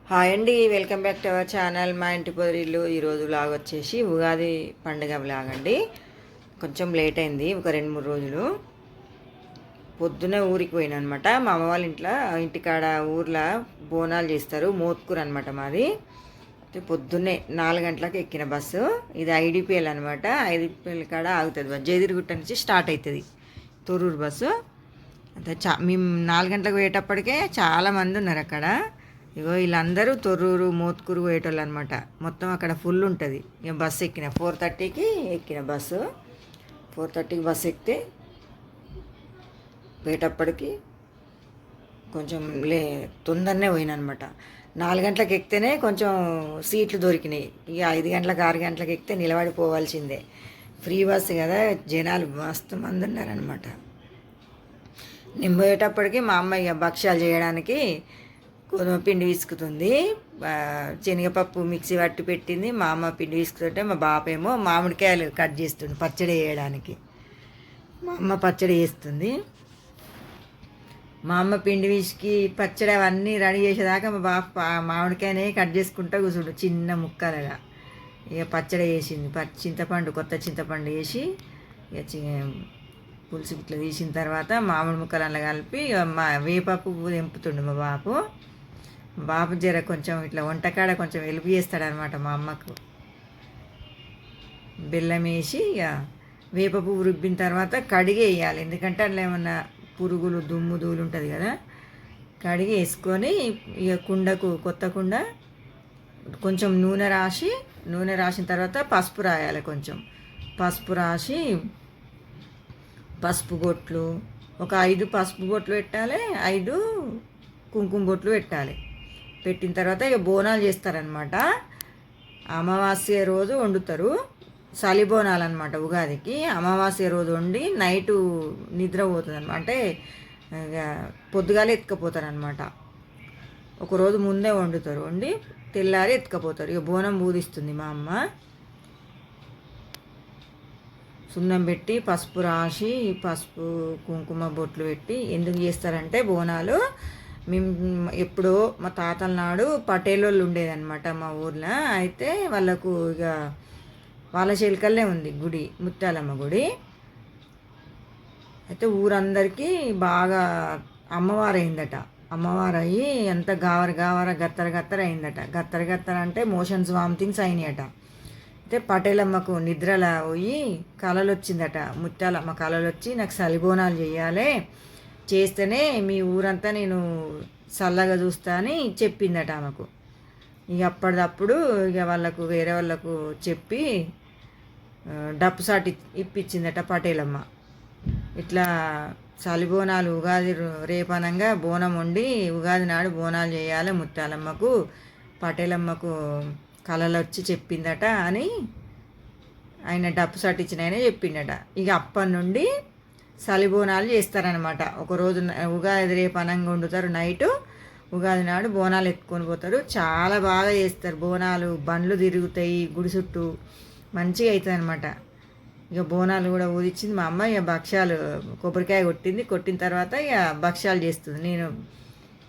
Hi అండి, welcome back to our channel. మా ఇంటి పొదరిల్లు. ఈరోజు వ్లాగ్ వచ్చేసి ఉగాది పండుగ వ్లాగ్ అండి. కొంచెం లేట్ అయింది, ఒక 2-3 రోజులు. పొద్దున ఊరికి పోయినా అనమాట. మా అమ్మ వాళ్ళ ఇంటికాడ ఊర్లో బోనాలు చేస్తారు. మోత్కూరు అనమాట మాది. అయితే పొద్దున్నే 4 గంటలకు ఎక్కిన బస్సు. ఇది ఐడిపిఎల్ అనమాట. ఐడిపిఎల్ కాడ ఆగుతుంది. జయదిరిగుట్ట నుంచి స్టార్ట్ అవుతుంది తొర్రూరు బస్సు. అయితే మేము 4 గంటలకు పోయేటప్పటికే చాలామంది ఉన్నారు అక్కడ. ఇగో వీళ్ళందరూ తొర్రూరు మోత్కూరు పోయేటోళ్ళు అనమాట. మొత్తం అక్కడ ఫుల్ ఉంటుంది. ఇక బస్సు ఎక్కిన 4:30కి ఎక్కిన బస్సు. 4:30కి బస్సు ఎక్కితే పోయేటప్పటికి కొంచెం తొందరనే పోయిన అనమాట. 4 గంటలకు ఎక్కితేనే కొంచెం సీట్లు దొరికినాయి. ఇక 5 గంటలకు 6 గంటలకు ఎక్కితే నిలబడిపోవాల్సిందే. ఫ్రీ బస్సు కదా, జనాలు మస్తు మంది ఉన్నారనమాట. నేను పోయేటప్పటికి మా అమ్మ ఇక భక్ష్యాలు చేయడానికి గోధుమ పిండి విసుకుతుంది. శనగపప్పు మిక్సీ పట్టి పెట్టింది. మా అమ్మ పిండి విసుకుతుంటే మా బాపేమో మామిడికాయలు కట్ చేస్తుంది పచ్చడి వేయడానికి. మా అమ్మ పచ్చడి వేస్తుంది. మా అమ్మ పిండి విసికి పచ్చడి అవన్నీ రెడీ చేసేదాకా మా బాప మామిడికాయనే కట్ చేసుకుంటూ కూర్చుండు చిన్న ముక్కలుగా. ఇక పచ్చడి వేసింది. కొత్త చింతపండు వేసి ఇక పులుసు ఇట్లా తీసిన తర్వాత మామిడి ముక్కలు అలా కలిపి మా వేపప్పు తెంపుతుండు మా బాపు జర కొంచెం ఇట్లా వంటకాడ కొంచెం వెలుపు చేస్తాడనమాట. మా అమ్మకు బెల్లం వేసి ఇక వేప పువ్వు రుబ్బిన తర్వాత కడిగి వేయాలి. ఎందుకంటే అట్లా ఏమన్నా పురుగులు దుమ్ము దూలు ఉంటుంది కదా. కడిగి వేసుకొని ఇక కొత్త కుండ కొంచెం నూనె రాసిన తర్వాత పసుపు రాయాలి. కొంచెం పసుపు రాసి పసుపు బొట్లు ఒక 5 పసుపు బొట్లు పెట్టాలి, 5 కుంకుమ బొట్లు పెట్టాలి. పెట్టిన తర్వాత ఇక బోనాలు చేస్తారనమాట. అమావాస్య రోజు వండుతారు. చలి బోనాలు అనమాట. ఉగాదికి అమావాస్య రోజు వండి నైటు నిద్ర పోతుంది అనమాట. అంటే ఇక పొద్దుగాలే ఎత్తుకపోతారు అనమాట. ఒకరోజు ముందే వండుతారు. వండి తెల్లారి ఎత్తుకపోతారు. ఇక బోనం బూదిస్తుంది మా అమ్మ. సున్నం పెట్టి పసుపు రాసి పసుపు కుంకుమ బొట్లు పెట్టి ఎందుకు చేస్తారంటే బోనాలు మేము ఎప్పుడో మా తాతల నాడు పటేలోళ్ళు ఉండేదన్నమాట మా ఊర్లో. అయితే వాళ్ళకు ఇక వాళ్ళ చిలకల్లే ఉంది గుడి, ముత్యాలమ్మ గుడి. అయితే ఊరందరికీ బాగా అమ్మవారు అయిందట. అమ్మవారు అయ్యి ఎంత గావర గత్తర అయిందట. గత్తర అంటే మోషన్స్ వామిటింగ్స్ అయినాయట. అయితే పటేలమ్మకు నిద్రలా పోయి కళలు వచ్చిందట. ముత్యాలమ్మ కళలు వచ్చి నాకు సలిబోనాలు చేయాలి, చేస్తేనే మీ ఊరంతా నేను చల్లగా చూస్తా అని చెప్పిందట ఆమెకు. ఇక అప్పటిదప్పుడు ఇక వేరే వాళ్ళకు చెప్పి డప్పు సాటి ఇప్పించిందట పటేలమ్మ. ఇట్లా చలిబోనాలు ఉగాది రేపనంగా బోనం వండి ఉగాది నాడు బోనాలు చేయాలి ముత్యాలమ్మకు, పటేలమ్మకు కళలు వచ్చి చెప్పిందట అని ఆయన డప్పు సాటి ఇచ్చిన ఆయన చెప్పిండట. ఇక అప్పటి నుండి చలిబోనాలు చేస్తారనమాట. ఒకరోజు ఉగాది రేపు అనంగా వండుతారు. నైటు ఉగాది నాడు బోనాలు ఎత్తుకొని పోతారు. చాలా బాగా చేస్తారు బోనాలు. బండ్లు తిరుగుతాయి గుడి చుట్టూ, మంచిగా అవుతుంది అనమాట. ఇక బోనాలు కూడా ఊదిచ్చింది మా అమ్మ. ఇక భక్ష్యాలు కొబ్బరికాయ కొట్టిన తర్వాత ఇక భక్ష్యాలు చేస్తుంది. నేను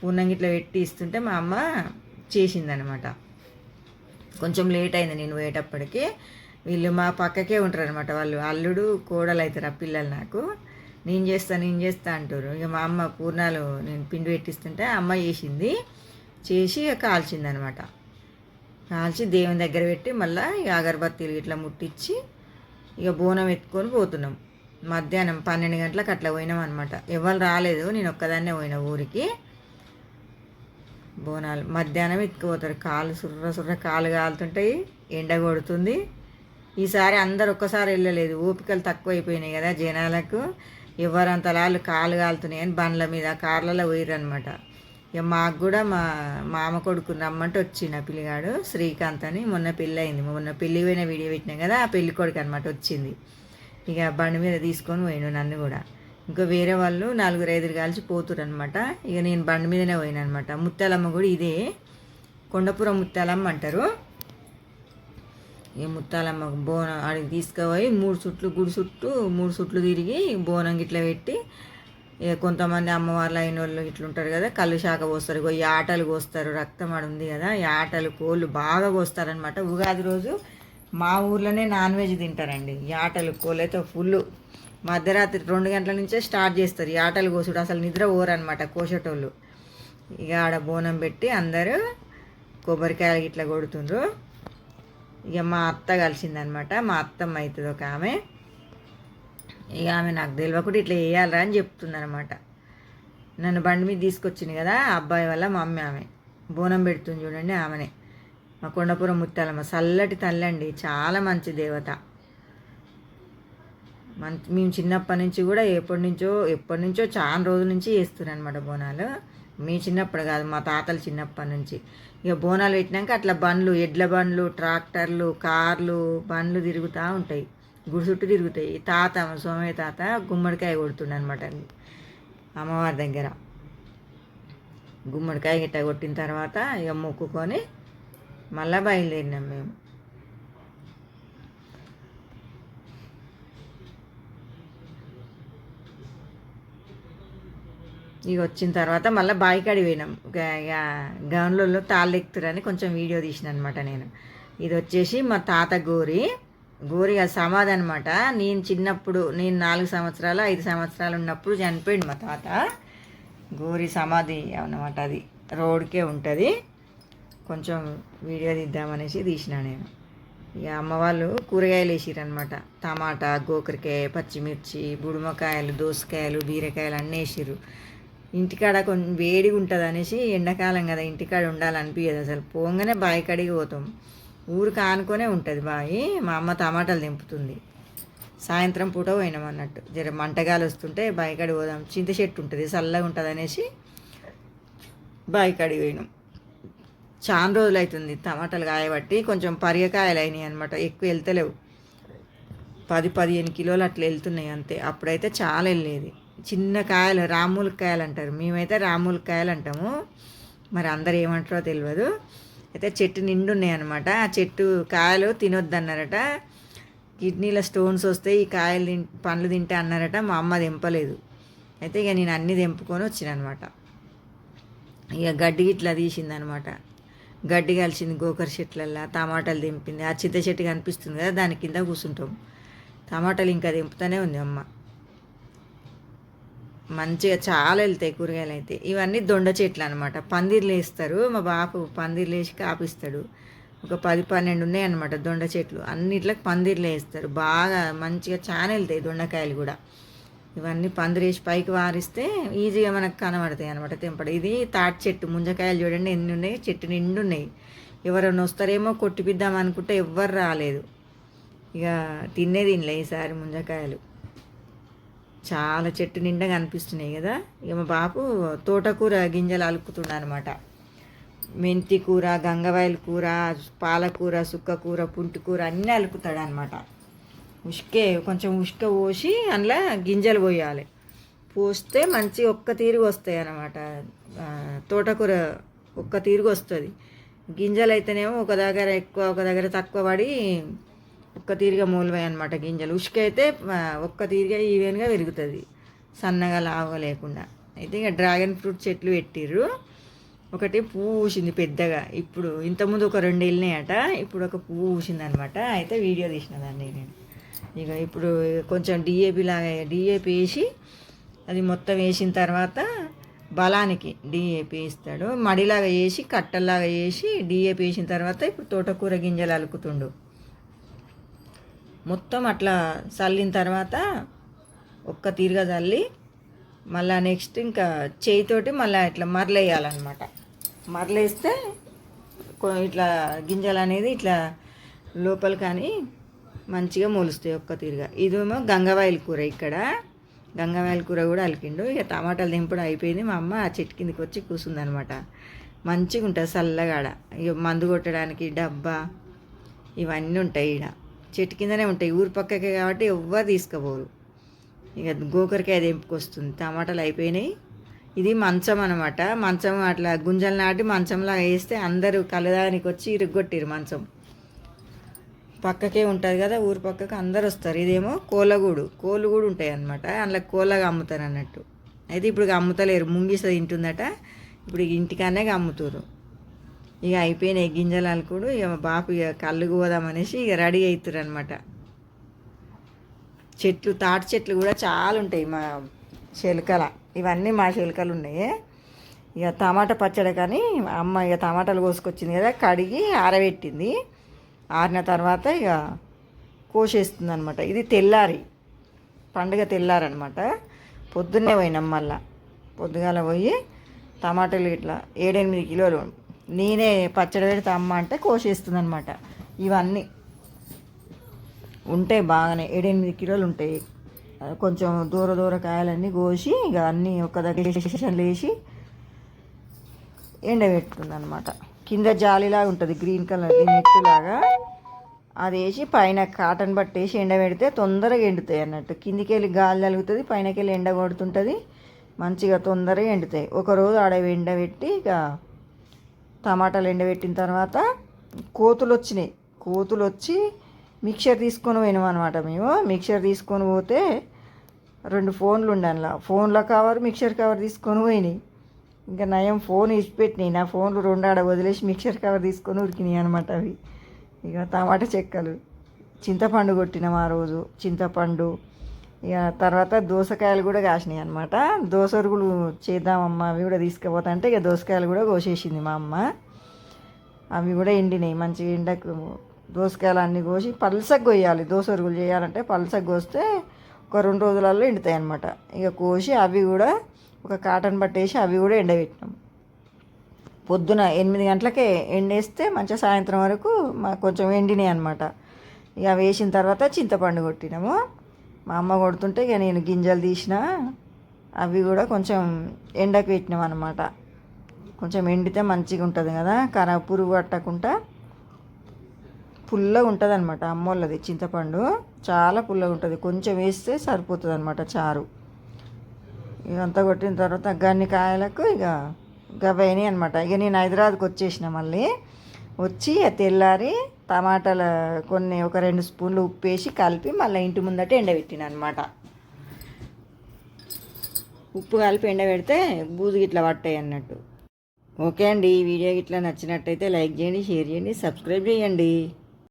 పూర్ణంగిట్లో పెట్టి ఇస్తుంటే మా అమ్మ చేసిందనమాట. కొంచెం లేట్ అయింది నేను పోయేటప్పటికి. వీళ్ళు మా పక్కకే ఉంటారు అనమాట. వాళ్ళు అల్లుడు కోడలు అవుతారు ఆ పిల్లలు. నాకు నేను చేస్తా అంటారు. ఇక మా అమ్మ పూర్ణాలు నేను పిండి పెట్టిస్తుంటే అమ్మ చేసి కాల్చింది అనమాట. కాల్చి దేవుని దగ్గర పెట్టి మళ్ళీ ఇక అగరబత్తీలు ఇట్లా ముట్టించి ఇక బోనం ఎత్తుకొని పోతున్నాం. మధ్యాహ్నం 12 గంటలకు అట్లా పోయినాం అనమాట. ఎవరు రాలేదు, నేను ఒక్కదాన్నే పోయిన ఊరికి. బోనాలు మధ్యాహ్నం ఎత్తుకుపోతారు. కాలు సుర్ర కాలు కాలుతుంటాయి, ఎండ కొడుతుంది. ఈసారి అందరు ఒక్కసారి వెళ్ళలేదు, ఓపికలు తక్కువ అయిపోయినాయి కదా జనాలకు. ఎవరంతలాళ్ళు కాలు కాలుతున్నాయి అని బండ్ల మీద కార్లలో పోయిర్రు అనమాట. ఇక మాకు కూడా మా మామ కొడుకుని రమ్మంటే వచ్చిండు ఆ పిల్లిగాడు శ్రీకాంత్ అని. మొన్న పెళ్ళి అయింది. మొన్న పెళ్ళి పోయిన వీడియో పెట్టినాం కదా, ఆ పెళ్ళి కొడుకు అనమాట వచ్చింది. ఇక బండి మీద తీసుకొని పోయిను నన్ను కూడా. ఇంకా వేరే వాళ్ళు 4-5 కలిసి పోతురు అనమాట. ఇక నేను బండి మీదనే పోయినా అనమాట. ముత్యాలమ్మ కూడా ఇదే కొండపురం ముత్యాలమ్మ అంటారు. ఈ ముత్యాలమ్మ బోనం ఆడికి తీసుకుపోయి 3 చుట్లు గుడి చుట్టూ 3 చుట్లు తిరిగి బోనం గిట్ల పెట్టి ఇక కొంతమంది అమ్మవార్లు అయిన వాళ్ళు ఇట్లుంటారు కదా, కళ్ళు శాఖ పోస్తారు, ఇగో ఈ ఆటలు కోస్తారు, రక్తం ఆడ ఉంది కదా, ఈ ఆటలు కోళ్ళు బాగా కోస్తారనమాట. ఉగాది రోజు మా ఊర్లోనే నాన్ వెజ్ తింటారండి. ఈ ఆటలు కోళ్ళు అయితే ఫుల్ మధ్యరాత్రి 2 గంటల నుంచే స్టార్ట్ చేస్తారు ఈ ఆటలు కోసుడు. అసలు నిద్ర పోరనమాట కోసేటోళ్ళు. ఇక ఆడ బోనం పెట్టి అందరూ కొబ్బరికాయలు ఇట్లా కొడుతుండ్రు. ఇక మా అత్త కలిసిందనమాట, మా అత్తమ్మ అవుతుంది ఒక ఆమె. ఇక ఆమె నాకు తెలియకుండా ఇట్లా వేయాలరా అని చెప్తుందనమాట. నన్ను బండి మీద తీసుకొచ్చింది కదా అబ్బాయి వల్ల మా అమ్మ, ఆమె బోనం పెడుతుంది చూడండి, ఆమెనే. మా కొండపురం ముత్యాలమ్మ చల్లటి తల్లి అండి, చాలా మంచి దేవత. మేము చిన్నప్పటి నుంచి కూడా ఎప్పటి నుంచో చాలా రోజుల నుంచి చేస్తున్నాను అనమాట బోనాలు. మీ చిన్నప్పుడు కాదు, మా తాతలు చిన్నప్పటి నుంచి. ఇక బోనాలు పెట్టినాక అట్లా బండ్లు, ఎడ్ల బండ్లు, ట్రాక్టర్లు, కార్లు, బండ్లు తిరుగుతూ ఉంటాయి, గుడి చుట్టూ తిరుగుతాయి. తాత సోమయ్య తాత గుమ్మడికాయ కొడుతుండ అనమాట అమ్మవారి దగ్గర. గుమ్మడికాయ గిట్ట కొట్టిన తర్వాత ఇక మొక్కుకొని మళ్ళీ బయలుదేరినాం మేము. ఇక వచ్చిన తర్వాత మళ్ళీ బాయికాడి పోయినాం. గౌన్లలో తాళ్ళు ఎక్కుతారని కొంచెం వీడియో తీసిన అనమాట నేను. ఇది వచ్చేసి మా తాత గోరి అది సమాధి అనమాట. నేను చిన్నప్పుడు, నేను 4 సంవత్సరాలు 5 సంవత్సరాలు ఉన్నప్పుడు చనిపోయింది మా తాత. గోరి సమాధి అన్నమాట, అది రోడ్కే ఉంటుంది. కొంచెం వీడియో తీద్దామనేసి తీసిన నేను. ఇక అమ్మ వాళ్ళు కూరగాయలు వేసిరనమాట, టమాటా, గోకరికాయ, పచ్చిమిర్చి, బుడుమకాయలు, దోసకాయలు, బీరకాయలు అన్నీ వేసిర్రు. ఇంటికాడ కొంచెం వేడిగా ఉంటుంది అనేసి, ఎండాకాలం కదా ఇంటికాడ ఉండాలనిపించదు అసలు. పోగానే బావి కాడికి పోతాం, ఊరికి ఆనుకొనే ఉంటుంది బావి. మా అమ్మ టమాటాలు దింపుతుంది. సాయంత్రం పూట పోయినాం అన్నట్టు, జర మంటగాలు వస్తుంటే బావి కాడికి పోదాం, చింత చెట్టు ఉంటుంది చల్లగా ఉంటుంది అనేసి బావి కాడికి పోయినాం. చాలా రోజులు అవుతుంది టమాటాలు కాయబట్టి, కొంచెం పరిగకాయలు అయినాయి అనమాట, ఎక్కువ వెళ్తలేవు. 10-15 కిలోలు అట్లా వెళ్తున్నాయి అంతే. అప్పుడైతే చాలా వెళ్ళేది. చిన్న కాయలు, రామూలకాయలు అంటారు, మేమైతే రామూలకాయలు అంటాము, మరి అందరు ఏమంటారో తెలియదు. అయితే చెట్టు నిండున్నాయి అనమాట. ఆ చెట్టు కాయలు తినొద్దన్నారట, కిడ్నీలో స్టోన్స్ వస్తాయి ఈ కాయలు పండ్లు తింటే అన్నారట. మా అమ్మ తెంపలేదు. అయితే ఇక నేను అన్నీ తెంపుకొని వచ్చిననమాట. ఇక గడ్డి ఇట్లా తీసిందనమాట, గడ్డి కలిసింది గోకర చెట్లల్లో. టమాటాలు తెంపింది. ఆ చింత చెట్టు కనిపిస్తుంది కదా, దాని కింద కూర్చుంటాం. టమాటాలు ఇంకా తెంపుతూనే ఉంది అమ్మ. మంచిగా చాలా వెళ్తాయి కూరగాయలు అయితే. ఇవన్నీ దొండ చెట్లు అనమాట. పందిర్లు వేస్తారు, మా బాపు పందిర్లు వేసి కాపిస్తాడు. ఒక 10-12 ఉన్నాయి అనమాట దొండ చెట్లు. అన్నిట్లకు పందిర్లు వేస్తారు, బాగా మంచిగా చాలా వెళ్తాయి దొండకాయలు కూడా. ఇవన్నీ పందిరేసి పైకి వారిస్తే ఈజీగా మనకు కనబడతాయి అనమాట తెంపడం. ఇది తాటి చెట్టు, ముంజకాయలు చూడండి ఎన్ని ఉన్నాయి, చెట్టు నిండు ఉన్నాయి. ఎవరైనా వస్తారేమో కొట్టిపిద్దాం అనుకుంటే ఎవ్వరు రాలేదు. ఇక తినలే ఈసారి ముంజకాయలు. చాలా చెట్టు నిండా కనిపిస్తున్నాయి కదా. ఇక మా బాపు తోటకూర గింజలు అలుకుతున్నాడు అనమాట. మెంతి కూర, గంగవాయల కూర, పాలకూర, సుక్కకూర, పుంటికూర అన్నీ అలుకుతాడు అనమాట. కొంచెం ఉష్క పోసి అందులో గింజలు పోయాలి. పోస్తే మంచి ఒక్క తీరుగు వస్తాయి అన్నమాట. తోటకూర ఒక్క తీరుగు వస్తుంది. గింజలు అయితేనేమో ఒక దగ్గర ఎక్కువ ఒక దగ్గర తక్కువ పడి ఒక్క తీరుగా మూలవాయి అనమాట గింజలు. ఉష్క అయితే ఒక్క తీరుగా ఈవెన్గా పెరుగుతుంది, సన్నగా లావుగా లేకుండా. అయితే ఇక డ్రాగన్ ఫ్రూట్ చెట్లు పెట్టిర్రు. ఒకటి పువ్వు పూసింది పెద్దగా. ఇప్పుడు ఇంతకుముందు ఒక 2 వెళ్ళినాయట, ఇప్పుడు ఒక పువ్వు పూసింది అనమాట. అయితే వీడియో తీసినదాన్ని నేను. ఇక ఇప్పుడు కొంచెం డిఏపి వేసి, అది మొత్తం వేసిన తర్వాత బలానికి డిఏపి వేస్తాడు. మడిలాగా వేసి కట్టల్లాగా వేసి డిఏపి వేసిన తర్వాత ఇప్పుడు తోటకూర గింజలు అలుకుతుండు. మొత్తం అట్లా చల్లిన తర్వాత ఒక్క తీరుగా చల్లి మళ్ళీ నెక్స్ట్ ఇంకా చేయితోటి మళ్ళీ ఇట్లా మరలేయాలన్నమాట. మరలేస్తే ఇట్లా గింజలు అనేది ఇట్లా లోపల కానీ మంచిగా మొలుస్తాయి ఒక్క తీరుగా. ఇదేమో గంగవాయల కూర. ఇక్కడ గంగవాయల కూర కూడా అలికిండు. ఇక టమాటాలు దింపడం అయిపోయింది. మా అమ్మ ఆ చెట్టు కిందకి వచ్చి కూర్చుందనమాట. మంచిగా ఉంటుంది చల్లగాడ. ఇక మందు కొట్టడానికి డబ్బా ఇవన్నీ ఉంటాయి. ఈడ చెట్టు కిందనే ఉంటాయి, ఊరు పక్కకే కాబట్టి ఎవ్వరు తీసుకుపోరు. ఇక గోకరికాయ తెంపుకొస్తుంది. టమాటాలు అయిపోయినాయి. ఇది మంచం అనమాట. మంచం అట్లా గుంజలు నాటి మంచంలాగా వేస్తే అందరూ కలదానికి వచ్చి ఇరుగ్గొట్టిరు. మంచం పక్కకే ఉంటుంది కదా, ఊరు పక్కకు అందరు వస్తారు. ఇదేమో కోళ్ళు కూడా ఉంటాయి అన్నమాట. అందులో కోళ్ళగా అమ్ముతారు అన్నట్టు. అయితే ఇప్పుడు ఇక అమ్ముతలేరు, ముంగిస తింటుందట. ఇప్పుడు ఇక ఇంటికానే అమ్ముతారు. ఇక అయిపోయినాయి గింజలు అలుకుడు. ఇక మా బాపు ఇక కళ్ళు పోదామనేసి ఇక రెడీ అవుతారు అనమాట. చెట్లు, తాటి చెట్లు కూడా చాలా ఉంటాయి మా చిలకల. ఇవన్నీ మా చిలకలు ఉన్నాయి. ఇక టమాటా పచ్చడి కానీ అమ్మ ఇక టమాటాలు కోసుకొచ్చింది కదా, కడిగి ఆరబెట్టింది. ఆరిన తర్వాత ఇక కోసేస్తుంది అనమాట. ఇది తెల్లారి, పండుగ తెల్లారనమాట. పొద్దున్నే పోయినాం, మళ్ళా పొద్దుగాల పోయి టమాటాలు ఇట్లా 7-8 కిలోలు నేనే పచ్చడి పెడితే అమ్మ అంటే కోసేస్తుంది అనమాట. ఇవన్నీ ఉంటాయి బాగానే, 7-8 కిలోలు ఉంటాయి. కొంచెం దూర కాయలన్నీ కోసి ఇక అన్నీ ఒక దగ్గర వేసి ఎండబెట్టుకుంది అనమాట. కింద జాలిలాగా ఉంటుంది గ్రీన్ కలర్ నెట్టులాగా, అది వేసి పైన కాటన్ బట్టేసి ఎండబెడితే తొందరగా ఎండుతాయి అన్నట్టు. కిందికి వెళ్ళి గాలి తగులుతుంది, పైనకి వెళ్ళి ఎండ కొడుతుంటుంది, మంచిగా తొందరగా ఎండుతాయి. ఒకరోజు ఆడ ఎండబెట్టి ఇక టమాటాలు ఎండబెట్టిన తర్వాత కోతులు వచ్చినాయి. కోతులు వచ్చి మిక్చర్ తీసుకొని పోయినాం అనమాట. మేము మిక్చర్ తీసుకొని పోతే 2 ఫోన్లు ఉండే అందులో, ఫోన్ల కవర్ మిక్చర్ కవర్ తీసుకొని పోయినాయి. ఇంకా నయం ఫోన్ ఇచ్చిపెట్టినాయి. నా ఫోన్లు 2 ఆడ వదిలేసి మిక్చర్ కవర్ తీసుకొని ఉరికినాయి అనమాట అవి. ఇక టమాటా చెక్కలు, చింతపండు కొట్టినాం ఆ రోజు, చింతపండు. ఇక తర్వాత దోసకాయలు కూడా కాసినాయి అనమాట. దోసరుగులు చేద్దామమ్మ, అవి కూడా తీసుకుపోతా అంటే ఇక దోసకాయలు కూడా కోసేసింది మా అమ్మ. అవి కూడా ఎండినాయి మంచిగా. ఎండకు దోసకాయలు అన్నీ కోసి పల్సగా కొయ్యాలి. దోసరుగులు చేయాలంటే పల్సగా కోస్తే ఒక 2 రోజులలో ఎండుతాయి అనమాట. ఇక కోసి అవి కూడా ఒక కాటన్ పట్టేసి అవి కూడా ఎండబెట్టినాం. పొద్దున 8 గంటలకే ఎండేస్తే మంచిగా సాయంత్రం వరకు కొంచెం ఎండినాయి అనమాట. ఇక వేసిన తర్వాత చింతపండు కొట్టినాము. మా అమ్మ కొడుతుంటే ఇక నేను గింజలు తీసిన, అవి కూడా కొంచెం ఎండకు పెట్టినాం అనమాట. కొంచెం ఎండితే మంచిగా ఉంటుంది కదా, పురుగు పట్టకుండా పుల్లగా ఉంటుంది అనమాట. అమ్మోళ్ళది చింతపండు చాలా పుల్లగా ఉంటుంది, కొంచెం వేస్తే సరిపోతుంది అనమాట చారు. ఇదంతా కొట్టిన తర్వాత గన్ని కాయలకు ఇక గవైనాయి అనమాట. ఇక నేను హైదరాబాద్కి వచ్చేసిన, మళ్ళీ వచ్చి తెల్లారి టమాటాలు కొన్ని ఒక 2 స్పూన్లు ఉప్పు వేసి కలిపి మళ్ళీ ఇంటి ముందట ఎండబెట్టిన అనమాట. ఉప్పు కలిపి ఎండబెడితే బూజు గిట్లా పట్టాయి అన్నట్టు. ఓకే అండి, ఈ వీడియో ఇట్లా నచ్చినట్టయితే లైక్ చేయండి, షేర్ చేయండి, సబ్స్క్రైబ్ చేయండి.